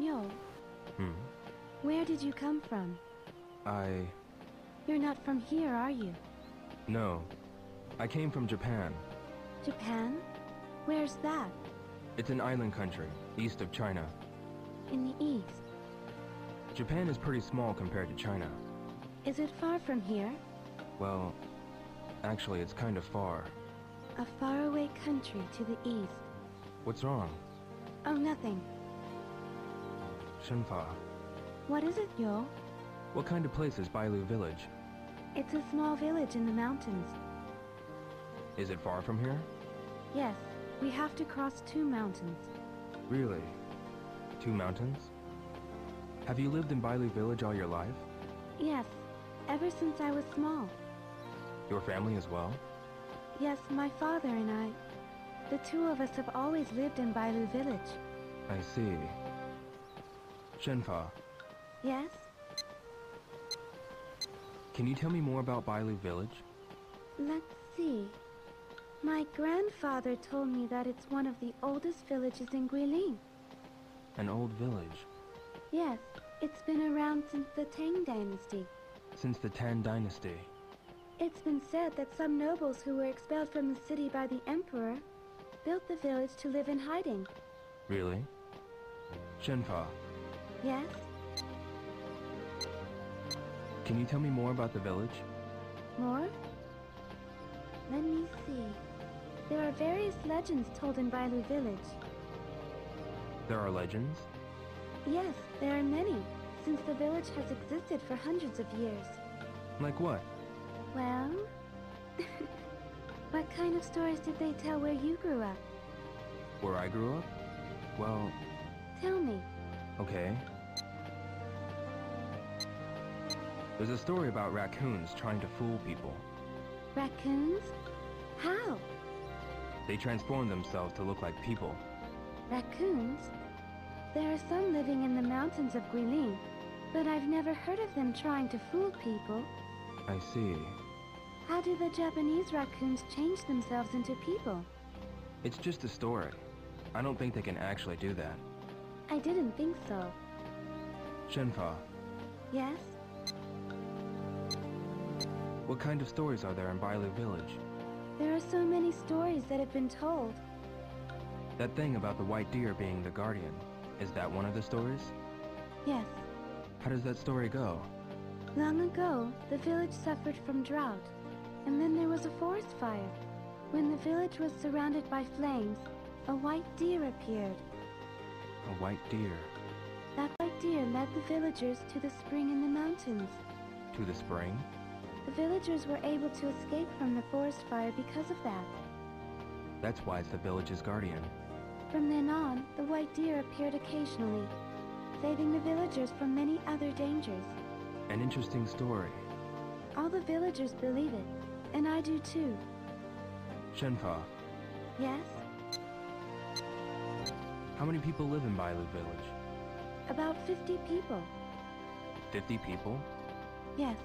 Yo, where did you come from? You're not from here, are you? No. I came from Japan. Japan? Where's that? It's an island country, east of China. In the east. Japan is pretty small compared to China. Is it far from here? Well, actually it's kind of far. A faraway country to the east. What's wrong? Oh, nothing. Shenfa, What is it, Yo? what kind of place is Bailu Village? It's a small village in the mountains. Is it far from here? Yes, we have to cross 2 mountains. Really? 2 mountains? Have you lived in Bailu Village all your life? Yes, ever since I was small. Your family as well? Yes, my father and I. The 2 of us have always lived in Bailu Village. I see. Shenfa, Yes? can you tell me more about Bailu Village? Let's see. My grandfather told me that it's one of the oldest villages in Guilin. An old village. Yes, it's been around since the Tang Dynasty. Since the Tan Dynasty. It's been said that some nobles who were expelled from the city by the emperor built the village to live in hiding. Really? Shenfa, Yes? can you tell me more about the village? More? Let me see. There are various legends told in Bailu Village. There are legends? Yes, there are many, since the village has existed for hundreds of years. Like what? Well... what kind of stories did they tell where you grew up? Where I grew up? Well, Tell me. okay. There's a story about raccoons trying to fool people. Raccoons? How? They transform themselves to look like people. Raccoons? There are some living in the mountains of Guilin, but I've never heard of them trying to fool people. I see. How do the Japanese raccoons change themselves into people? It's just a story. I don't think they can actually do that. I didn't think so. Shenfa, Yes? what kind of stories are there in Bailu Village? There are so many stories that have been told. That thing about the white deer being the guardian, is that one of the stories? Yes. How does that story go? Long ago, the village suffered from drought, and then there was a forest fire. When the village was surrounded by flames, a white deer appeared. A white deer. That white deer led the villagers to the spring in the mountains. To the spring? The villagers were able to escape from the forest fire because of that. That's why it's the village's guardian. From then on, the white deer appeared occasionally, saving the villagers from many other dangers. An interesting story. All the villagers believe it, and I do too. Shenfa, Yes? how many people live in Bailu Village? About 50 people. 50 people? Yes.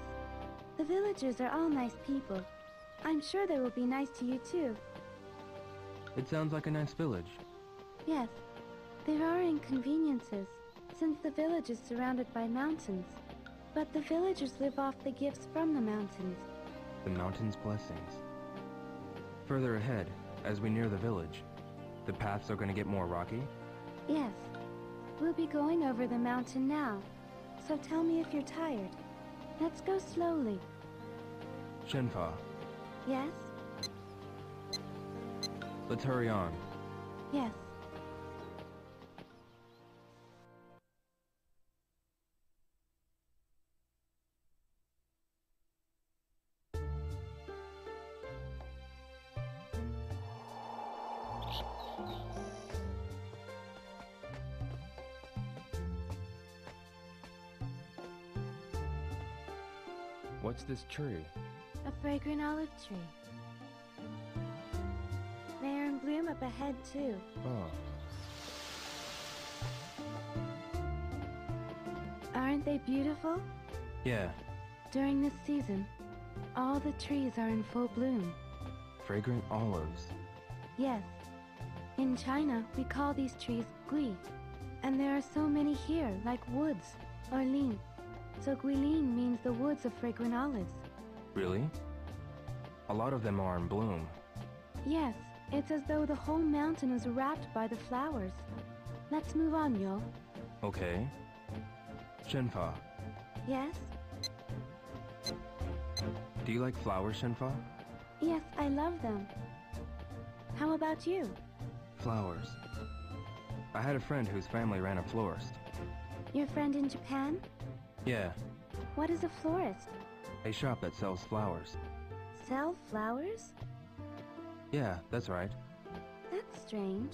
The villagers are all nice people. I'm sure they will be nice to you too. It sounds like a nice village. Yes. There are inconveniences, since the village is surrounded by mountains. But the villagers live off the gifts from the mountains. The mountain's blessings. Further ahead, as we near the village, the paths are going to get more rocky? Yes. We'll be going over the mountain now. So tell me if you're tired. Let's go slowly. Shenfa, Yes? let's hurry on. Yes. What's this tree? A fragrant olive tree. They are in bloom up ahead too. Oh, Aren't they beautiful? yeah. During this season, all the trees are in full bloom. Fragrant olives. Yes. In China, we call these trees gui. And there are so many here, like woods, or lin. So guilin means the woods of fragrant olives. Really? A lot of them are in bloom. Yes, it's as though the whole mountain is wrapped by the flowers. Let's move on, Yo. Okay. Shenfa, Yes? do you like flowers, Shenfa? Yes, I love them. How about you? Flowers. I had a friend whose family ran a florist. Your friend in Japan? Yeah, What is a florist? a shop that sells flowers. Sell flowers? Yeah, that's right. That's strange.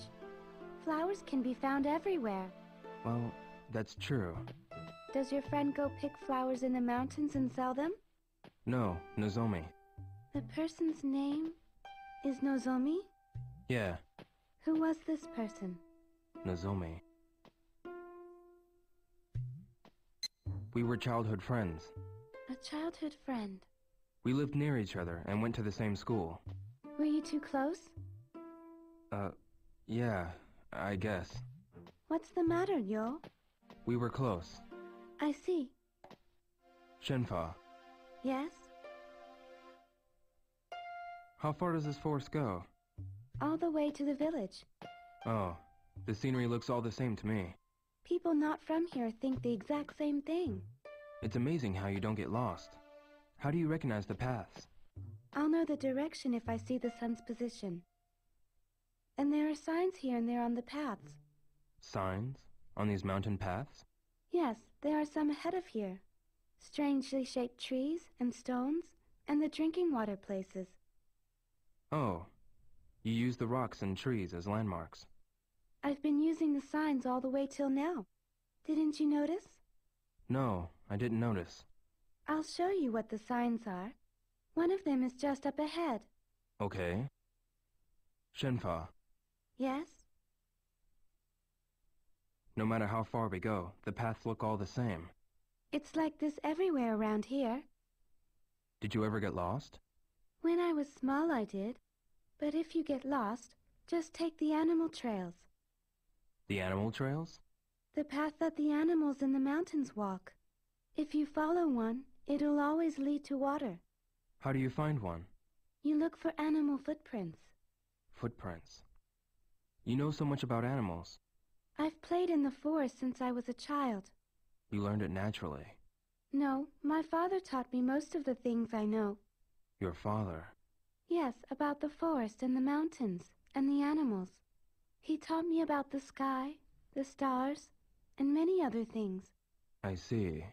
Flowers can be found everywhere. Well, that's true. Does your friend go pick flowers in the mountains and sell them? No, Nozomi. The person's name is Nozomi? Yeah, Who was this person? Nozomi. We were childhood friends. A childhood friend. We lived near each other and went to the same school. Were you too close? Yeah, I guess. What's the matter, Yo? We were close. I see. Shenfa, Yes? how far does this forest go? All the way to the village. Oh, the scenery looks all the same to me. People not from here think the exact same thing. It's amazing how you don't get lost. How do you recognize the paths? I'll know the direction if I see the sun's position. And there are signs here and there on the paths. Signs? On these mountain paths? Yes, there are some ahead of here. Strangely shaped trees and stones and the drinking water places. Oh, you use the rocks and trees as landmarks. I've been using the signs all the way till now. Didn't you notice? No, I didn't notice. I'll show you what the signs are. One of them is just up ahead. Okay. Shenfa, Yes? no matter how far we go, the paths look all the same. It's like this everywhere around here. Did you ever get lost? When I was small, I did. But if you get lost, just take the animal trails. The animal trails? The path that the animals in the mountains walk. If you follow one, it'll always lead to water. How do you find one? You look for animal footprints. Footprints. You know so much about animals. I've played in the forest since I was a child. You learned it naturally. No, my father taught me most of the things I know. Your father. Yes, about the forest and the mountains and the animals. He taught me about the sky, the stars, and many other things. I see.